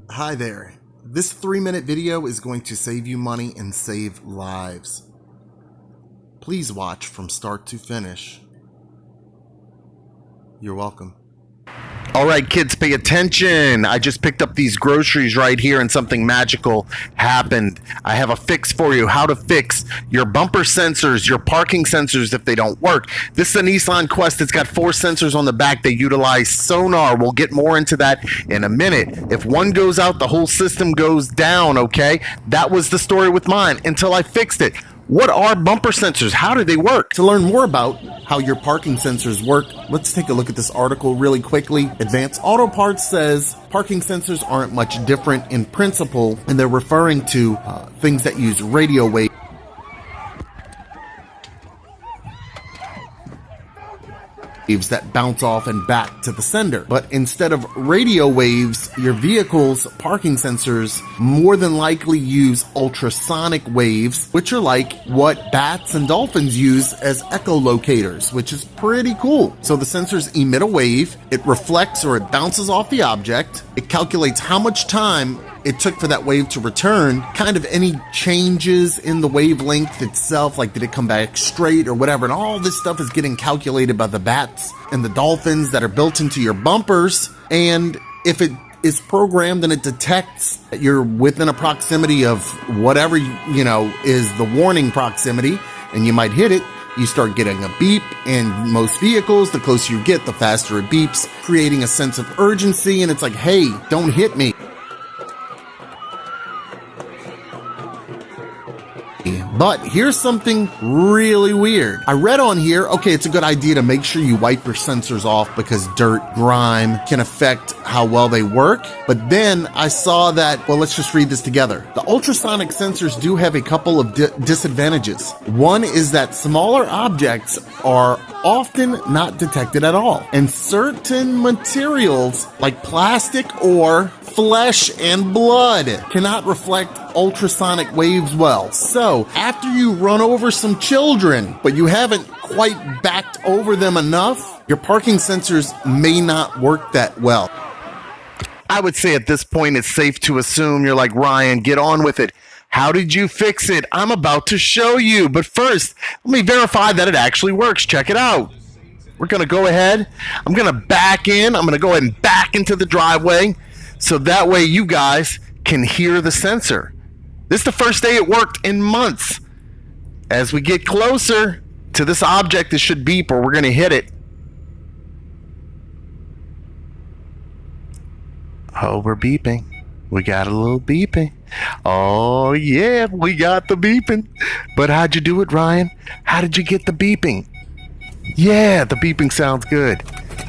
Hi there. This 3-minute video is going to save you money and save lives. Please watch from start to finish. You're welcome. All right, kids, pay attention. I just picked up these groceries right here and something magical happened. I have a fix for you. How to fix your bumper sensors, your parking sensors if they don't work. This is a Nissan Quest. It's got 4 sensors on the back. They utilize sonar. We'll get more into that in a minute. If one goes out, the whole system goes down, okay? That was the story with mine until I fixed it. What are bumper sensors? How do they work? To learn more about how your parking sensors work, let's take a look at this article really quickly. Advanced Auto Parts says parking sensors aren't much different in principle, and they're referring to things that use radio waves that bounce off and back to the sender. But instead of radio waves, your vehicle's parking sensors more than likely use ultrasonic waves, which are like what bats and dolphins use as echolocators, which is pretty cool. So the sensors emit a wave, it reflects or it bounces off the object, it calculates how much time it took for that wave to return, kind of any changes in the wavelength itself, like did it come back straight or whatever, and all this stuff is getting calculated by the bats and the dolphins that are built into your bumpers. And if it is programmed and it detects that you're within a proximity of whatever, is the warning proximity, and you might hit it, you start getting a beep. And most vehicles, the closer you get, the faster it beeps, creating a sense of urgency, and it's like, hey, don't hit me. But here's something really weird. I read on here, okay, it's a good idea to make sure you wipe your sensors off because dirt, grime can affect how well they work. But then I saw that, well, let's just read this together. The ultrasonic sensors do have a couple of disadvantages. One is that smaller objects are often not detected at all. And certain materials like plastic or flesh and blood cannot reflect ultrasonic waves well. So after you run over some children, but you haven't quite backed over them enough, your parking sensors may not work that well. I would say at this point, it's safe to assume you're like, Ryan, get on with it. How did you fix it? I'm about to show you. But first, let me verify that it actually works. Check it out. We're going to go ahead. I'm going to back in. I'm going to go ahead and back into the driveway so that way you guys can hear the sensor. This is the first day it worked in months. As we get closer to this object, it should beep or we're going to hit it. Oh, we're beeping. We got a little beeping. Oh, yeah, we got the beeping. But how'd you do it, Ryan? How did you get the beeping? Yeah, the beeping sounds good.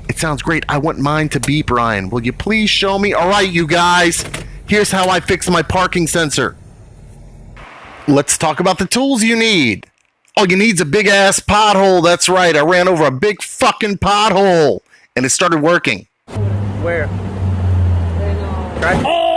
It sounds great. I want mine to beep, Ryan. Will you please show me? All right, you guys. Here's how I fix my parking sensor. Let's talk about the tools you need. All you need is a big-ass pothole. That's right. I ran over a big fucking pothole, and it started working. Where? Oh!